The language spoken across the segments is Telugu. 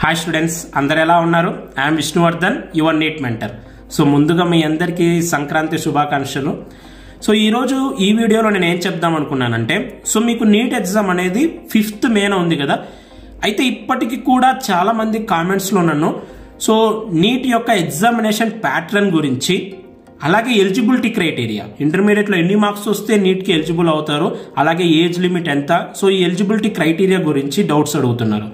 హాయ్ స్టూడెంట్స్, అందరు ఎలా ఉన్నారు? I'm Vishnuvardhan, your NEET mentor. So ముందుగా మీ అందరికీ సంక్రాంతి శుభాకాంక్షలు. సో ఈరోజు ఈ వీడియోలో నేను ఏం చెప్దాం అనుకున్నానంటే, సో మీకు నీట్ ఎగ్జామ్ అనేది 5th మేన ఉంది కదా. అయితే ఇప్పటికీ కూడా చాలా మంది కామెంట్స్లో నన్ను సో నీట్ యొక్క ఎగ్జామినేషన్ ప్యాటర్న్ గురించి, అలాగే ఎలిజిబిలిటీ క్రైటీరియా, ఇంటర్మీడియట్లో ఎన్ని మార్క్స్ వస్తే నీట్కి ఎలిజిబుల్ అవుతారు, అలాగే ఏజ్ లిమిట్ ఎంత, సో ఈ ఎలిజిబిలిటీ క్రైటీరియా గురించి డౌట్స్ అడుగుతున్నారు.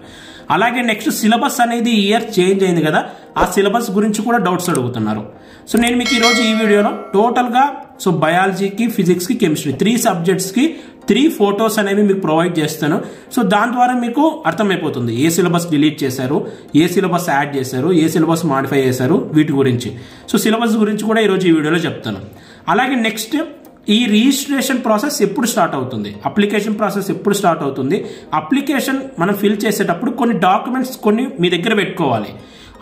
అలాగే నెక్స్ట్ సిలబస్ అనేది ఇయర్ చేంజ్ అయింది కదా, ఆ సిలబస్ గురించి కూడా డౌట్స్ అడుగుతున్నారు. సో నేను మీకు ఈరోజు ఈ వీడియోలో టోటల్గా సో బయాలజీకి, ఫిజిక్స్కి, కెమిస్ట్రీ 3 సబ్జెక్ట్స్కి 3 ఫొటోస్ అనేవి మీకు ప్రొవైడ్ చేస్తాను. సో దాని ద్వారా మీకు అర్థమైపోతుంది ఏ సిలబస్ డిలీట్ చేశారు, ఏ సిలబస్ యాడ్ చేశారు, ఏ సిలబస్ మాడిఫై చేశారు, వీటి గురించి. సో సిలబస్ గురించి కూడా ఈరోజు ఈ వీడియోలో చెప్తాను. అలాగే నెక్స్ట్ ఈ రిజిస్ట్రేషన్ ప్రాసెస్ ఎప్పుడు స్టార్ట్ అవుతుంది, అప్లికేషన్ ప్రాసెస్ ఎప్పుడు స్టార్ట్ అవుతుంది, అప్లికేషన్ మనం ఫిల్ చేసేటప్పుడు కొన్ని డాక్యుమెంట్స్ కొన్ని మీ దగ్గర పెట్టుకోవాలి.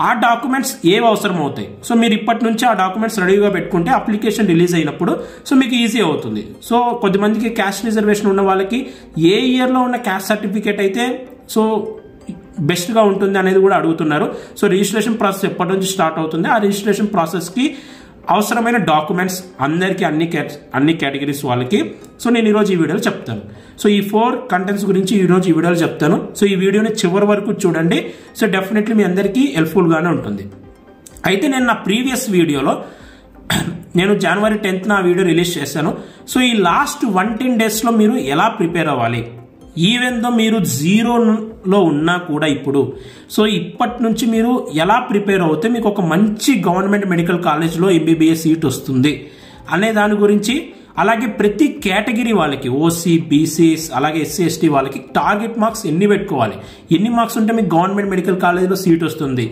ఆ డాక్యుమెంట్స్ ఏవి అవసరం అవుతాయి, సో మీరు ఇప్పటి నుంచి ఆ డాక్యుమెంట్స్ రెడీగా పెట్టుకుంటే అప్లికేషన్ రిలీజ్ అయినప్పుడు సో మీకు ఈజీ అవుతుంది. సో కొద్దిమందికి క్యాస్ట్ రిజర్వేషన్ ఉన్న వాళ్ళకి ఏ ఇయర్లో ఉన్న క్యాస్ట్ సర్టిఫికేట్ అయితే సో బెస్ట్గా ఉంటుంది అనేది కూడా అడుగుతున్నారు. సో రిజిస్ట్రేషన్ ప్రాసెస్ ఎప్పటి నుంచి స్టార్ట్ అవుతుంది, ఆ రిజిస్ట్రేషన్ ప్రాసెస్కి అవసరమైన డాక్యుమెంట్స్ అందరికీ అన్ని కేటగిరీస్ వాళ్ళకి సో నేను ఈరోజు ఈ వీడియోలో చెప్తాను. సో ఈ 4 కంటెంట్స్ గురించి ఈరోజు ఈ వీడియోలో చెప్తాను. సో ఈ వీడియోని చివరి వరకు చూడండి. సో డెఫినెట్లీ మీ అందరికీ హెల్ప్ఫుల్గానే ఉంటుంది. అయితే నేను నా ప్రీవియస్ వీడియోలో నేను జనవరి 10th ఆ వీడియో రిలీజ్ చేశాను. సో ఈ లాస్ట్ 110 డేస్లో మీరు ఎలా ప్రిపేర్ అవ్వాలి, ఈవెన్ దో మీరు 0లో ఉన్నా కూడా ఇప్పుడు సో ఇప్పటి నుంచి మీరు ఎలా ప్రిపేర్ అవుతే మీకు ఒక మంచి గవర్నమెంట్ మెడికల్ కాలేజ్లో ఎంబీబీఎస్ సీట్ వస్తుంది అనే దాని గురించి, అలాగే ప్రతి కేటగిరీ వాళ్ళకి ఓసీ, బీసీస్, అలాగే ఎస్సీ, ఎస్టీ వాళ్ళకి టార్గెట్ మార్క్స్ ఎన్ని పెట్టుకోవాలి, ఎన్ని మార్క్స్ ఉంటే మీకు గవర్నమెంట్ మెడికల్ కాలేజ్లో సీట్ వస్తుంది,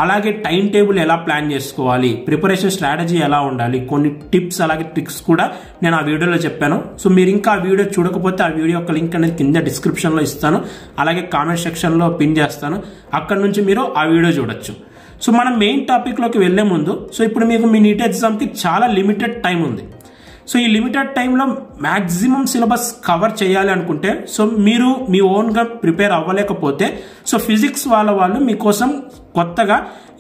అలాగే టైం టేబుల్ ఎలా ప్లాన్ చేసుకోవాలి, ప్రిపరేషన్ స్ట్రాటజీ ఎలా ఉండాలి, కొన్ని టిప్స్ అలాగే ట్రిక్స్ కూడా నేను ఆ వీడియోలో చెప్పాను. సో మీరు ఇంకా ఆ వీడియో చూడకపోతే ఆ వీడియో యొక్క లింక్ అనేది కింద డిస్క్రిప్షన్లో ఇస్తాను, అలాగే కామెంట్ సెక్షన్లో పిన్ చేస్తాను, అక్కడ నుంచి మీరు ఆ వీడియో చూడొచ్చు. సో మనం మెయిన్ టాపిక్లోకి వెళ్లే ముందు సో ఇప్పుడు మీకు మీ నీట్ ఎగ్జామ్కి చాలా లిమిటెడ్ టైం ఉంది. సో ఈ లిమిటెడ్ టైంలో మ్యాక్సిమం సిలబస్ కవర్ చేయాలి అనుకుంటే సో మీరు మీ ఓన్గా ప్రిపేర్ అవ్వలేకపోతే సో ఫిజిక్స్ వాళ్ళు మీకోసం కొత్తగా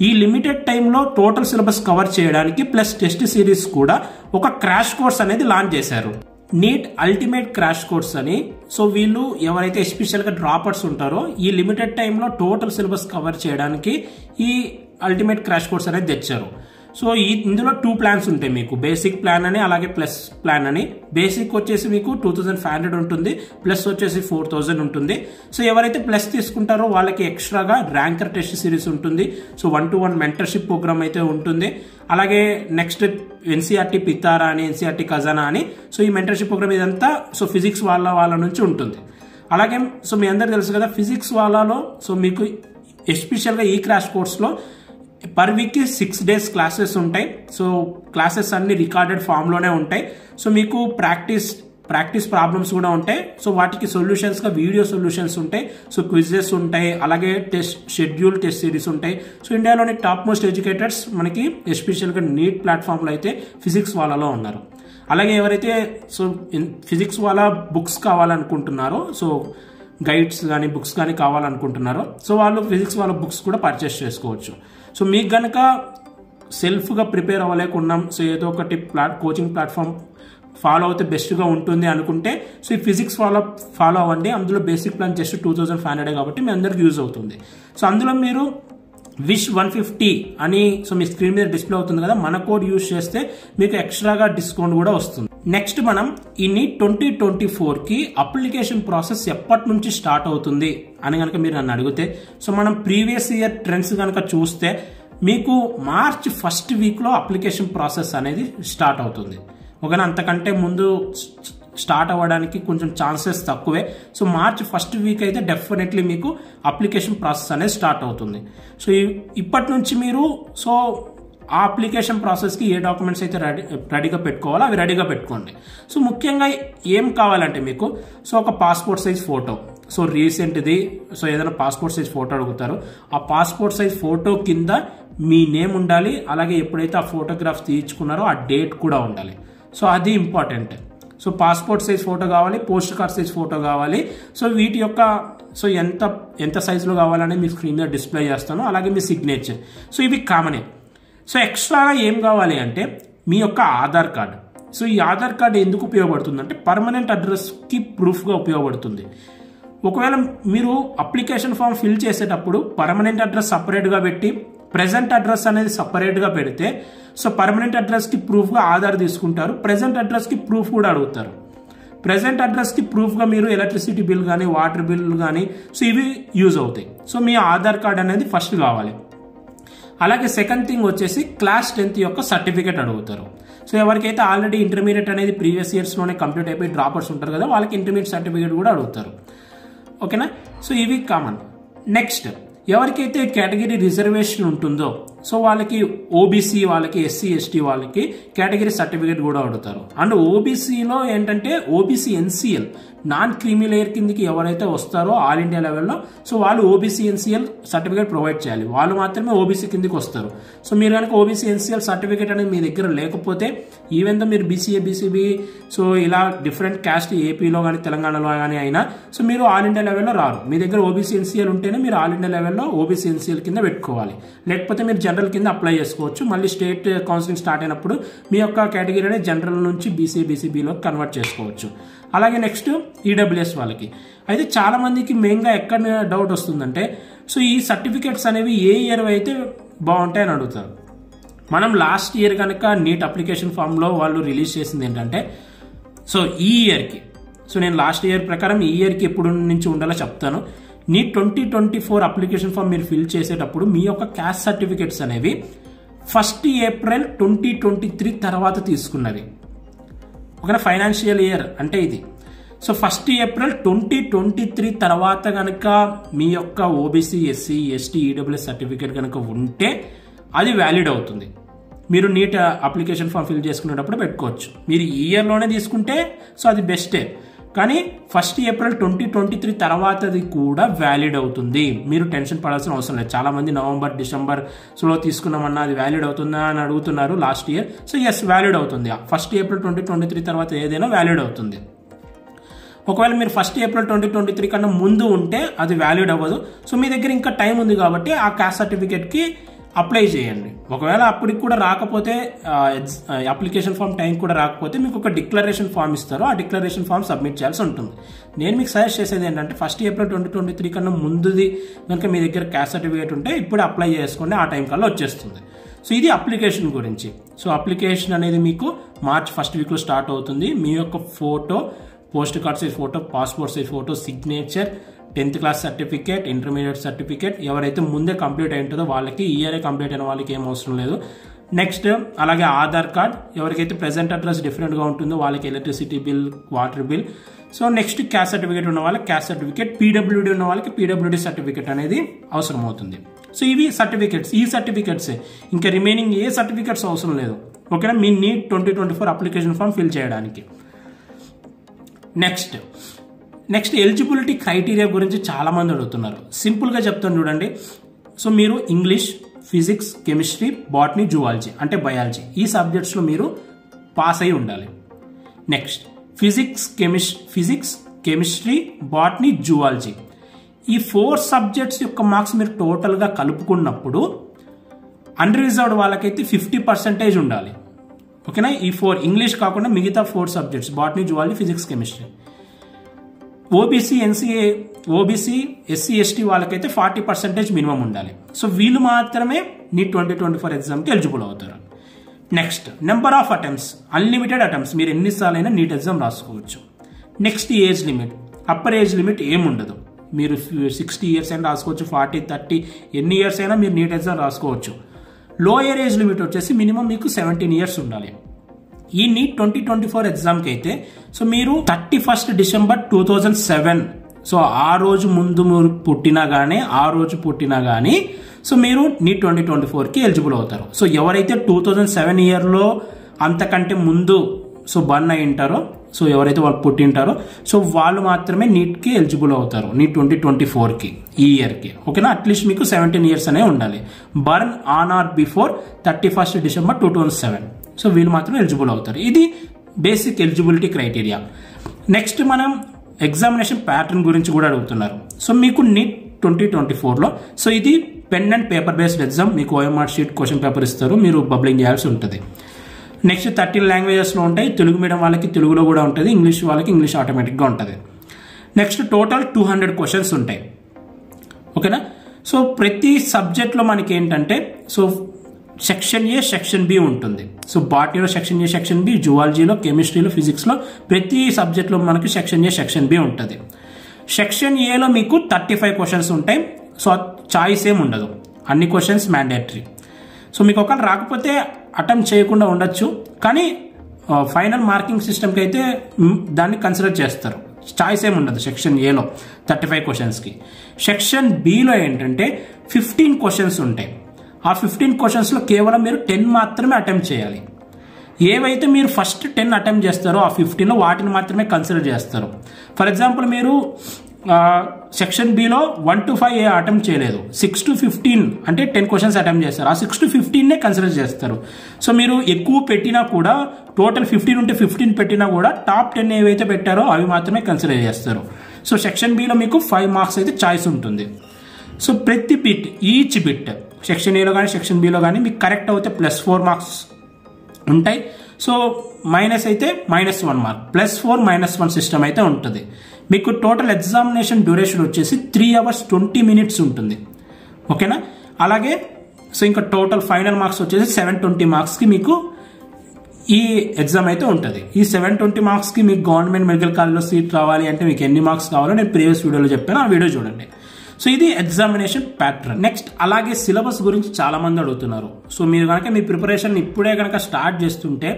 ఈ లిమిటెడ్ టైంలో టోటల్ సిలబస్ కవర్ చేయడానికి ప్లస్ టెస్ట్ సిరీస్ కూడా ఒక క్రాష్ కోర్స్ అనేది లాంచ్ చేశారు, నీట్ అల్టిమేట్ క్రాష్ కోర్స్ అని. సో వీళ్ళు ఎవరైతే ఎస్పెషల్గా డ్రాపర్స్ ఉంటారో ఈ లిమిటెడ్ టైంలో టోటల్ సిలబస్ కవర్ చేయడానికి ఈ అల్టిమేట్ క్రాష్ కోర్స్ అనేది తెచ్చారు. సో ఇందులో 2 ప్లాన్స్ ఉంటాయి మీకు, బేసిక్ ప్లాన్ అని అలాగే ప్లస్ ప్లాన్ అని. బేసిక్ వచ్చేసి మీకు 2500 ఉంటుంది, ప్లస్ వచ్చేసి 4000 ఉంటుంది. సో ఎవరైతే ప్లస్ తీసుకుంటారో వాళ్ళకి ఎక్స్ట్రాగా ర్యాంకర్ టెస్ట్ సిరీస్ ఉంటుంది. సో 1-to-1 మెంటర్షిప్ ప్రోగ్రామ్ అయితే ఉంటుంది. అలాగే నెక్స్ట్ ఎన్సీఆర్టీ పితారా అని, ఎన్సీఆర్టీ ఖజానా అని. సో ఈ మెంటర్షిప్ ప్రోగ్రామ్ ఇదంతా సో ఫిజిక్స్ వాళ్ళ నుంచి ఉంటుంది. అలాగే సో మీ అందరు తెలుసు కదా, ఫిజిక్స్ వాళ్ళలో సో మీకు ఎస్పెషల్గా ఈ క్రాష్ కోర్స్లో పర్ వీక్కి 6 days క్లాసెస్ ఉంటాయి. సో క్లాసెస్ అన్ని రికార్డెడ్ ఫామ్లోనే ఉంటాయి. సో మీకు ప్రాక్టీస్ ప్రాబ్లమ్స్ కూడా ఉంటాయి. సో వాటికి సొల్యూషన్స్గా వీడియో సొల్యూషన్స్ ఉంటాయి. సో క్విజెస్ ఉంటాయి, అలాగే షెడ్యూల్ టెస్ట్ సిరీస్ ఉంటాయి. సో ఇండియాలోని టాప్ మోస్ట్ ఎడ్యుకేటర్స్ మనకి ఎస్పెషల్గా నీట్ ప్లాట్ఫామ్లో అయితే ఫిజిక్స్ వాళ్ళలో ఉన్నారు. అలాగే ఎవరైతే సో ఫిజిక్స్ వాళ్ళ బుక్స్ కావాలనుకుంటున్నారో, సో గైడ్స్ కానీ బుక్స్ కానీ కావాలనుకుంటున్నారో సో వాళ్ళు ఫిజిక్స్ వాళ్ళ బుక్స్ కూడా పర్చేస్ చేసుకోవచ్చు. సో మీకు కనుక సెల్ఫ్గా ప్రిపేర్ అవ్వలేకున్నాం, సో ఏదో ఒకటి కోచింగ్ ప్లాట్ఫామ్ ఫాలో అవుతే బెస్ట్గా ఉంటుంది అనుకుంటే సో ఈ ఫిజిక్స్ ఫాలో అవ్వండి. అందులో బేసిక్ ప్లాన్ జస్ట్ 2500 కాబట్టి మీ అందరికి యూజ్ అవుతుంది. సో అందులో మీరు విష్ 150 అని సో మీ స్క్రీన్ మీద డిస్ప్లే అవుతుంది కదా, మన కోడ్ యూజ్ చేస్తే మీకు ఎక్స్ట్రాగా డిస్కౌంట్ కూడా వస్తుంది. నెక్స్ట్ మనం ఈ నీట్ 2024కి అప్లికేషన్ ప్రాసెస్ ఎప్పటి నుంచి స్టార్ట్ అవుతుంది అని కనుక మీరు నన్ను అడిగితే సో మనం ప్రీవియస్ ఇయర్ ట్రెండ్స్ కనుక చూస్తే మీకు మార్చ్ 1st వీక్లో అప్లికేషన్ ప్రాసెస్ అనేది స్టార్ట్ అవుతుంది. ఓకేనా, అంతకంటే ముందు స్టార్ట్ అవ్వడానికి కొంచెం ఛాన్సెస్ తక్కువే. సో మార్చ్ 1st వీక్ అయితే డెఫినెట్లీ మీకు అప్లికేషన్ ప్రాసెస్ అనేది స్టార్ట్ అవుతుంది. సో ఇప్పటి నుంచి మీరు సో ఆ అప్లికేషన్ ప్రాసెస్కి ఏ డాక్యుమెంట్స్ అయితే రెడీగా పెట్టుకోవాలో అవి రెడీగా పెట్టుకోండి. సో ముఖ్యంగా ఏం కావాలంటే మీకు సో ఒక పాస్పోర్ట్ సైజ్ ఫోటో, సో రీసెంట్ది సో ఏదైనా పాస్పోర్ట్ సైజ్ ఫోటో అడుగుతారో ఆ పాస్పోర్ట్ సైజ్ ఫోటో కింద మీ నేమ్ ఉండాలి, అలాగే ఎప్పుడైతే ఆ ఫోటోగ్రాఫ్ తీయించుకున్నారో ఆ డేట్ కూడా ఉండాలి. సో అది important. So passport size photo కావాలి, పోస్ట్ కార్డ్ సైజ్ ఫోటో కావాలి. సో వీటి యొక్క సో ఎంత సైజులో కావాలనేది మీ స్క్రీన్ మీద డిస్ప్లే చేస్తాను, అలాగే మీ సిగ్నేచర్. సో ఇవి కామనే. సో ఎక్స్ట్రాగా ఏం కావాలి అంటే మీ యొక్క ఆధార్ కార్డు. సో ఈ ఆధార్ కార్డు ఎందుకు ఉపయోగపడుతుంది అంటే పర్మనెంట్ అడ్రస్కి ప్రూఫ్గా ఉపయోగపడుతుంది. ఒకవేళ మీరు అప్లికేషన్ ఫామ్ ఫిల్ చేసేటప్పుడు పర్మనెంట్ అడ్రస్ సపరేట్గా పెట్టి ప్రెజెంట్ అడ్రస్ అనేది సపరేట్గా పెడితే సో పర్మనెంట్ అడ్రస్కి ప్రూఫ్గా ఆధార్ తీసుకుంటారు, ప్రెజెంట్ అడ్రస్కి ప్రూఫ్ కూడా అడుగుతారు. ప్రెజెంట్ అడ్రస్కి ప్రూఫ్గా మీరు ఎలక్ట్రిసిటీ బిల్ కానీ వాటర్ బిల్ కానీ సో ఇవి యూజ్ అవుతాయి. సో మీ ఆధార్ కార్డ్ అనేది ఫస్ట్ కావాలి. అలాగే సెకండ్ థింగ్ వచ్చేసి క్లాస్ 10th యొక్క సర్టిఫికేట్ అడుగుతారు. సో ఎవరికైతే ఆల్రెడీ ఇంటర్మీడియట్ అనేది ప్రీవియస్ ఇయర్స్లోనే కంప్లీట్ అయిపోయి డ్రాపర్స్ ఉంటారు కదా, వాళ్ళకి ఇంటర్మీడియట్ సర్టిఫికేట్ కూడా అడుగుతారు. ఓకేనా. సో ఇవి కామన్. నెక్స్ట్ ఎవరికైతే కేటగిరీ రిజర్వేషన్ ఉంటుందో సో వాళ్ళకి ఓబీసీ వాళ్ళకి ఎస్సీ ఎస్టీ వాళ్ళకి కేటగిరీ సర్టిఫికేట్ కూడా అడుగుతారు. అండ్ ఓబీసీలో ఏంటంటే OBC NCL non creamy layer కిందకి ఎవరైతే వస్తారో ఆల్ ఇండియా లెవెల్లో సో వాళ్ళు ఓబీసీ ఎన్సీఎల్ సర్టిఫికేట్ ప్రొవైడ్ చేయాలి, వాళ్ళు మాత్రమే ఓబీసీ కిందకి వస్తారు. సో మీరు కనుక ఓబీసీ ఎన్సీఎల్ సర్టిఫికేట్ అనేది మీ దగ్గర లేకపోతే ఈవెన్ దో మీరు బీసీఏ బీసీబీ సో ఇలా డిఫరెంట్ క్యాస్ట్ ఏపీలో కానీ తెలంగాణలో కానీ అయినా సో మీరు ఆల్ ఇండియా లెవెల్లో రారు. మీ దగ్గర ఓబీసీ ఎన్సీఎల్ ఉంటేనే మీరు ఆల్ ఇండియా లెవెల్లో ఓబీసీ ఎన్సీఎల్ కింద పెట్టుకోవాలి, లేకపోతే మీరు జనరల్ కింద అప్లై చేసుకోవచ్చు. మళ్ళీ స్టేట్ కౌన్సిలింగ్ స్టార్ట్ అయినప్పుడు మీ యొక్క కేటగిరీ అనేది జనరల్ నుంచి బీసీఏ బీసీబీలో కన్వర్ట్ చేసుకోవచ్చు. అలాగే నెక్స్ట్ ఈడబ్ల్యూఎస్ వాళ్ళకి అయితే చాలా మందికి మెయిన్గా ఎక్కడ డౌట్ వస్తుందంటే సో ఈ సర్టిఫికేట్స్ అనేవి ఏ ఇయర్ అయితే బాగుంటాయని అడుగుతారు. మనం లాస్ట్ ఇయర్ కనుక నీట్ అప్లికేషన్ ఫామ్లో వాళ్ళు రిలీజ్ చేసింది ఏంటంటే సో ఈ ఇయర్కి సో నేను లాస్ట్ ఇయర్ ప్రకారం ఈ ఇయర్కి ఎప్పుడు నుంచి ఉండాలో చెప్తాను. నీట్ 2024 అప్లికేషన్ ఫామ్ మీరు ఫిల్ చేసేటప్పుడు మీ యొక్క క్యాస్ట్ సర్టిఫికేట్స్ అనేవి 1 April 2023 తర్వాత తీసుకున్నవి. ఒక ఫైనాన్షియల్ ఇయర్ అంటే ఇది. సో 1 April 2023 తర్వాత కనుక మీ యొక్క OBC SC ST EWS certificate కనుక ఉంటే అది వ్యాలిడ్ అవుతుంది. మీరు నీట్ అప్లికేషన్ ఫామ్ ఫిల్ చేసుకునేటప్పుడు పెట్టుకోవచ్చు. మీరు ఈ ఇయర్లోనే తీసుకుంటే సో అది బెస్టే, కానీ 1 April 2023 తర్వాతది కూడా వ్యాలిడ్ అవుతుంది. మీరు టెన్షన్ పడాల్సిన అవసరం లేదు. చాలా మంది నవంబర్ డిసెంబర్లో తీసుకున్నామన్నా అది వ్యాలిడ్ అవుతుందా అని అడుగుతున్నారు last year. So yes valid అవుతుంది. 1 April 2023 తర్వాత ఏదైనా వ్యాలిడ్ అవుతుంది. ఒకవేళ మీరు 1 April 2023 కన్నా ముందు ఉంటే అది వ్యాలిడ్ అవ్వదు. సో మీ దగ్గర ఇంకా టైం ఉంది కాబట్టి ఆ క్యాస్ట్ సర్టిఫికేట్కి అప్లై చేయండి. ఒకవేళ అప్పటికి కూడా రాకపోతే అప్లికేషన్ ఫామ్ టైం కూడా రాకపోతే మీకు ఒక డిక్లరేషన్ ఫామ్ ఇస్తారు, ఆ డిక్లరేషన్ ఫామ్ సబ్మిట్ చేయాల్సి ఉంటుంది. నేను మీకు సజెస్ట్ చేసేది ఏంటంటే 1 April 2023 కన్నా ముందుది కనుక మీ దగ్గర క్యాస్ట్ సర్టిఫికేట్ ఉంటే ఇప్పుడు అప్లై చేసుకోండి, ఆ టైం కల్లా వచ్చేస్తుంది. సో ఇది అప్లికేషన్ గురించి. సో అప్లికేషన్ అనేది మీకు March 1st వీక్లో స్టార్ట్ అవుతుంది. మీ యొక్క photo, post card size photo, passport size photo, signature, 10th class certificate, intermediate certificate ఎవరైతే ముందే కంప్లీట్ అయి ఉంటుందో వాళ్ళకి, ఇయరే కంప్లీట్ అయిన వాళ్ళకి ఏం అవసరం లేదు. నెక్స్ట్ అలాగే ఆధార్ కార్డ్, ఎవరికైతే ప్రెజెంట్ అడ్రస్ డిఫరెంట్గా ఉంటుందో వాళ్ళకి electricity bill, water bill. So next caste certificate ఉన్న వాళ్ళకి క్యాస్ట్ సర్టిఫికేట్, పీడబ్ల్యూడీ ఉన్న వాళ్ళకి పీడబ్ల్యూడీ సర్టిఫికేట్ అనేది అవసరం అవుతుంది. సో ఇవి సర్టిఫికేట్స్, ఈ సర్టిఫికేట్సే, ఇంకా రిమైనింగ్ ఏ సర్టిఫికేట్స్ అవసరం లేదు. ఓకేనా, మీ నీట్ 2024 అప్లికేషన్ ఫామ్ ఫిల్ చేయడానికి. నెక్స్ట్ ఎలిజిబిలిటీ క్రైటీరియా గురించి చాలా మంది అడుగుతున్నారు. సింపుల్గా చెప్తాను చూడండి. సో మీరు English, physics, chemistry, botany, zoology అంటే బయాలజీ ఈ సబ్జెక్ట్స్లో మీరు పాస్ అయి ఉండాలి. Next physics, chemistry, botany, zoology ఈ 4 సబ్జెక్ట్స్ యొక్క మార్క్స్ మీరు టోటల్గా కలుపుకున్నప్పుడు అన్రిజర్వ్డ్ వాళ్ళకైతే 50% ఉండాలి. ఓకేనా, ఈ 4 ఇంగ్లీష్ కాకుండా మిగతా 4 subjects botany, zoology, physics, chemistry. OBC, SC, ST వాళ్ళకైతే 40% మినిమం ఉండాలి. సో వీళ్ళు మాత్రమే నీట్ 2024 ఎగ్జామ్కి ఎలిజిబుల్ అవుతారు. Next number of attempts, unlimited attempts, మీరు ఎన్నిసార్లు అయినా నీట్ ఎగ్జామ్ రాసుకోవచ్చు. Next age limit, upper age limit ఏముండదు. మీరు 60 years అయినా రాసుకోవచ్చు, 40, 30 ఎన్ని ఇయర్స్ అయినా మీరు నీట్ ఎగ్జామ్ రాసుకోవచ్చు. లోయర్ ఏజ్ లిమిట్ వచ్చేసి మినిమం మీకు 17 years ఉండాలి. ఈ నీట్ 2024 ఎగ్జామ్కి అయితే సో మీరు 31 December 2007 సో ఆ రోజు ముందు మీరు పుట్టినా కానీ సో మీరు నీట్ 2024కి ఎలిజిబుల్ అవుతారు. సో ఎవరైతే 2007 ఇయర్లో అంతకంటే ముందు సో బర్న్ అయి ఉంటారో, సో ఎవరైతే వాళ్ళు పుట్టింటారో సో వాళ్ళు మాత్రమే నీట్కి ఎలిజిబుల్ అవుతారు, నీట్ 2024కి ఈ ఇయర్కి. ఓకేనా, అట్లీస్ట్ మీకు 17 years అనే ఉండాలి. Burn on are before 31 December 2007 so వీళ్ళు మాత్రం ఎలిజిబుల్ అవుతారు. ఇది బేసిక్ ఎలిజిబిలిటీ క్రైటీరియా. నెక్స్ట్ మనం ఎగ్జామినేషన్ ప్యాటర్న్ గురించి కూడా అడుగుతున్నారు. సో మీకు నీట్ 2024లో సో ఇది pen and paper based exam. మీకు OMR షీట్ క్వశ్చన్ పేపర్ ఇస్తారు, మీరు బబ్లింగ్ చేయాల్సి ఉంటుంది. నెక్స్ట్ 13 లాంగ్వేజెస్లో ఉంటాయి. తెలుగు మీడియం వాళ్ళకి తెలుగులో కూడా ఉంటుంది, ఇంగ్లీష్ వాళ్ళకి ఇంగ్లీష్ ఆటోమేటిక్గా ఉంటుంది. నెక్స్ట్ టోటల్ 200 క్వశ్చన్స్ ఉంటాయి. ఓకేనా. సో ప్రతి సబ్జెక్ట్లో మనకి ఏంటంటే so section A section B ఉంటుంది. సో బాటనీలో సెక్షన్ ఏ సెక్షన్ బి, జువాలజీలో, కెమిస్ట్రీలో, ఫిజిక్స్లో ప్రతి సబ్జెక్ట్లో మనకి సెక్షన్ ఏ సెక్షన్ బి ఉంటుంది. సెక్షన్ ఏలో మీకు 35 క్వశ్చన్స్ ఉంటాయి. సో చాయిస్ ఏం ఉండదు, అన్ని క్వశ్చన్స్ మ్యాండేటరీ. సో మీకు ఒకవేళ రాకపోతే అటెంప్ట్ చేయకుండా ఉండొచ్చు, కానీ ఫైనల్ మార్కింగ్ సిస్టమ్కి అయితే దాన్ని కన్సిడర్ చేస్తారు. చాయిస్ ఏమి ఉండదు సెక్షన్ ఏలో 35 క్వశ్చన్స్కి. సెక్షన్ బిలో ఏంటంటే 15 క్వశ్చన్స్ ఉంటాయి. ఆ 15 క్వశ్చన్స్లో కేవలం మీరు 10 మాత్రమే అటెంప్ట్ చేయాలి. ఏవైతే మీరు ఫస్ట్ 10 అటెంప్ట్ చేస్తారో ఆ 15లో వాటిని మాత్రమే కన్సిడర్ చేస్తారు. ఫర్ ఎగ్జాంపుల్ మీరు సెక్షన్ బిలో 1 to 5 అటెంప్ట్ చేయలేదు, 6 to 15 అంటే 10 క్వశ్చన్స్ అటెంప్ట్ చేస్తారు. ఆ 6 to 15నే కన్సిడర్ చేస్తారు. సో మీరు ఎక్కువ పెట్టినా కూడా టోటల్ 15 ఉంటే 15 పెట్టినా కూడా టాప్ 10 ఏవైతే పెట్టారో అవి మాత్రమే కన్సిడర్ చేస్తారు. సో సెక్షన్ బిలో మీకు 5 మార్క్స్ అయితే చాయిస్ ఉంటుంది. సో ప్రతి బిట్, ఈచ్ బిట్ సెక్షన్ ఏలో కానీ సెక్షన్ బిలో కానీ మీకు కరెక్ట్ అవుతే +4 మార్క్స్ ఉంటాయి. సో మైనస్ అయితే -1 మార్క్, +4 -1 సిస్టమ్ అయితే ఉంటుంది. మీకు టోటల్ ఎగ్జామినేషన్ డ్యూరేషన్ వచ్చేసి 3 hours 20 minutes ఉంటుంది. ఓకేనా. అలాగే సో ఇంకా టోటల్ ఫైనల్ మార్క్స్ వచ్చేసి 720 మార్క్స్కి మీకు ఈ ఎగ్జామ్ అయితే ఉంటుంది. ఈ 720 మార్క్స్కి మీకు గవర్నమెంట్ మెడికల్ కాలేజ్లో సీట్ రావాలి అంటే మీకు ఎన్ని మార్క్స్ కావాలో నేను ప్రీవియస్ వీడియోలో చెప్పాను, ఆ వీడియో చూడండి. సో ఇది ఎగ్జామినేషన్ ప్యాటర్న్. నెక్స్ట్ అలాగే సిలబస్ గురించి చాలా మంది అడుగుతున్నారు. సో మీరు కనుక మీ ప్రిపరేషన్ ఇప్పుడే కనుక స్టార్ట్ చేస్తుంటే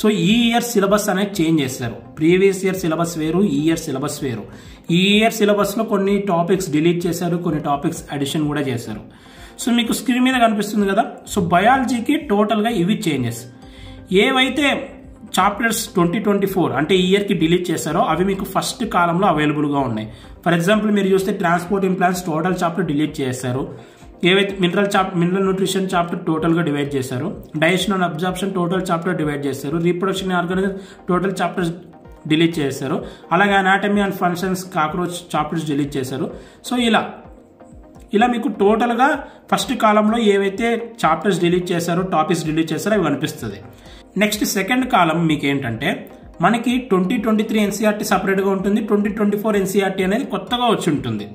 సో ఈ ఇయర్ సిలబస్ అనేది చేంజ్ చేస్తారు. ప్రీవియస్ ఇయర్ సిలబస్ వేరు, ఈ ఇయర్ సిలబస్ వేరు. ఈ ఇయర్ సిలబస్లో కొన్ని టాపిక్స్ డిలీట్ చేశారు, కొన్ని టాపిక్స్ అడిషన్ కూడా చేశారు. సో మీకు స్క్రీన్ మీద కనిపిస్తుంది కదా. సో బయాలజీకి టోటల్గా ఇవి చేంజెస్. ఏవైతే చాప్టర్స్ 2024 అంటే ఈ ఇయర్కి డిలీట్ చేశారో అవి మీకు ఫస్ట్ కాలంలో అవైలబుల్గా ఉన్నాయి. ఫర్ ఎగ్జాంపుల్ మీరు చూస్తే transport in plants total chapter delete చేశారు. ఏవైతే మినరల్ న్యూట్రిషన్ చాప్టర్ టోటల్గా డివైడ్ చేశారు. Digestion and absorption total chapter divide చేశారు. Reproduction organism total chapters delete చేశారు. అలాగే anatomy and functions cockroach chapters delete చేశారు. సో ఇలా మీకు టోటల్గా ఫస్ట్ కాలంలో ఏవైతే చాప్టర్స్ డిలీట్ చేశారో, టాపిక్స్ డిలీట్ చేశారో అవి కనిపిస్తుంది. నెక్స్ట్ సెకండ్ కాలం మీకు ఏంటంటే మనకి 2023 NCERT సపరేట్గా ఉంటుంది, 2024 NCERT అనేది కొత్తగా వచ్చి ఉంటుంది.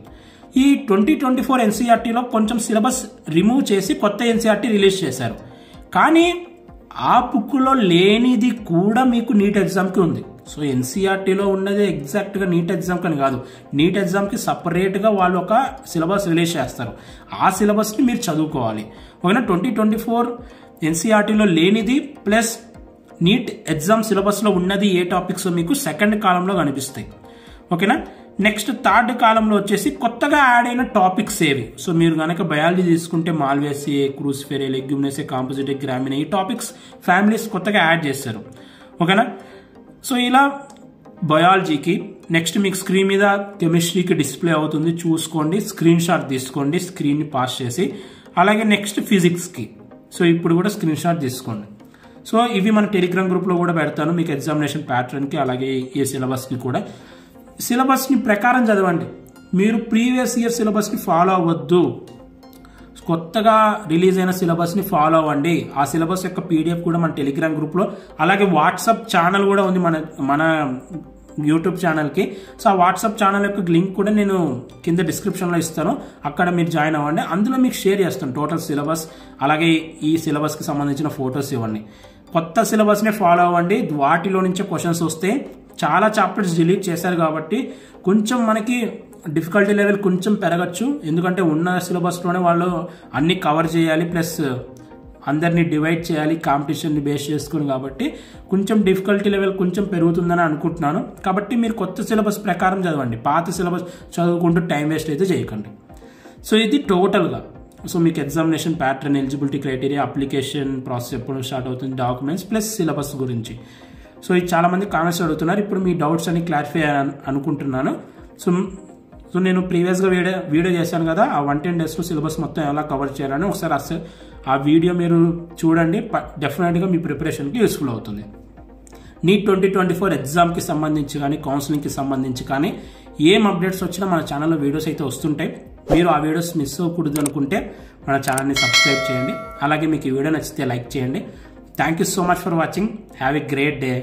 ఈ 2024 NCERTలో కొంచెం సిలబస్ రిమూవ్ చేసి కొత్త NCERT రిలీజ్ చేశారు. కానీ ఆ బుక్లో లేనిది కూడా మీకు నీట్ ఎగ్జామ్కి ఉంది. సో NCERTలో ఉన్నది ఎగ్జాక్ట్గా నీట్ ఎగ్జామ్కి అని కాదు, నీట్ ఎగ్జామ్కి సపరేట్గా వాళ్ళు ఒక సిలబస్ రిలీజ్ చేస్తారు. ఆ సిలబస్ని మీరు చదువుకోవాలి. ఓకేనా. 2024 NCERTలో లేనిది ప్లస్ నీట్ ఎగ్జామ్ సిలబస్లో ఉన్నది ఏ టాపిక్స్ మీకు సెకండ్ కాలంలో కనిపిస్తాయి. ఓకేనా. నెక్స్ట్ థర్డ్ కాలంలో వచ్చేసి కొత్తగా యాడ్ అయిన టాపిక్స్ ఏవి. సో మీరు కనుక బయాలజీ తీసుకుంటే మాల్వేసియే, క్రూసిఫెరే, లెగ్యూమినేసియే, కాంపోజిటే, గ్రామినే ఈ టాపిక్స్ ఫ్యామిలీస్ కొత్తగా యాడ్ చేస్తారు. ఓకేనా. సో ఇలా బయాలజీకి నెక్స్ట్ మీకు స్క్రీన్ మీద కెమిస్ట్రీకి డిస్ప్లే అవుతుంది, చూసుకోండి, స్క్రీన్ షాట్ తీసుకోండి, స్క్రీన్ని పాస్ చేసి. అలాగే నెక్స్ట్ ఫిజిక్స్కి సో ఇప్పుడు కూడా స్క్రీన్ షాట్ తీసుకోండి. సో ఇవి మన టెలిగ్రామ్ గ్రూప్లో కూడా పెడతాను మీకు ఎగ్జామినేషన్ ప్యాటర్న్కి, అలాగే ఈ సిలబస్కి కూడా. సిలబస్ని ప్రకారం చదవండి, మీరు ప్రీవియస్ ఇయర్ సిలబస్ని ఫాలో అవ్వద్దు. కొత్తగా రిలీజ్ అయిన సిలబస్ని ఫాలో అవ్వండి. ఆ సిలబస్ యొక్క PDF కూడా మన టెలిగ్రామ్ గ్రూప్లో, అలాగే వాట్సాప్ ఛానల్ కూడా ఉంది మన యూట్యూబ్ ఛానల్కి. సో ఆ వాట్సాప్ ఛానల్ యొక్క లింక్ కూడా నేను కింద డిస్క్రిప్షన్లో ఇస్తాను, అక్కడ మీరు జాయిన్ అవ్వండి. అందులో మీకు షేర్ చేస్తాను టోటల్ సిలబస్, అలాగే ఈ సిలబస్కి సంబంధించిన ఫొటోస్ ఇవ్వండి. కొత్త సిలబస్నే ఫాలో అవ్వండి, వాటిలో నుంచే క్వశ్చన్స్ వస్తే. చాలా చాప్టర్స్ డిలీట్ చేశారు కాబట్టి కొంచెం మనకి డిఫికల్టీ లెవెల్ కొంచెం పెరగచ్చు, ఎందుకంటే ఉన్న సిలబస్లోనే వాళ్ళు అన్ని కవర్ చేయాలి, ప్లస్ అందరినీ డివైడ్ చేయాలి కాంపిటీషన్ని బేస్ చేసుకుని, కాబట్టి కొంచెం డిఫికల్టీ లెవెల్ కొంచెం పెరుగుతుందని అనుకుంటున్నాను. కాబట్టి మీరు కొత్త సిలబస్ ప్రకారం చదవండి, పాత సిలబస్ చదువుకుంటూ టైం వేస్ట్ అయితే చేయకండి. సో ఇది టోటల్గా సో మీకు examination pattern, eligibility criteria, application process ఎప్పుడు స్టార్ట్ అవుతుంది, డాక్యుమెంట్స్ ప్లస్ సిలబస్ గురించి. సో ఇది చాలామంది కామెంట్స్ అడుగుతున్నారు. ఇప్పుడు మీ డౌట్స్ అన్ని క్లారిఫై అనుకుంటున్నాను. సో నేను ప్రీవియస్గా వీడియో చేశాను కదా, ఆ 110 daysలో సిలబస్ మొత్తం ఎలా కవర్ చేయాలని ఒకసారి ఆ వీడియో మీరు చూడండి, డెఫినెట్గా మీ ప్రిపరేషన్కి యూస్ఫుల్ అవుతుంది. నీట్ 2024 ఎగ్జామ్కి సంబంధించి కానీ కౌన్సిలింగ్కి సంబంధించి కానీ ఏం అప్డేట్స్ వచ్చినా మన ఛానల్లో వీడియోస్ అయితే వస్తుంటాయి. మీరు ఆ వీడియోస్ మిస్ అవ్వకూడదు అనుకుంటే మన ఛానల్ని సబ్స్క్రైబ్ చేయండి. అలాగే మీకు ఈ వీడియో నచ్చితే లైక్ చేయండి. Thank you so much for watching. Have a great day.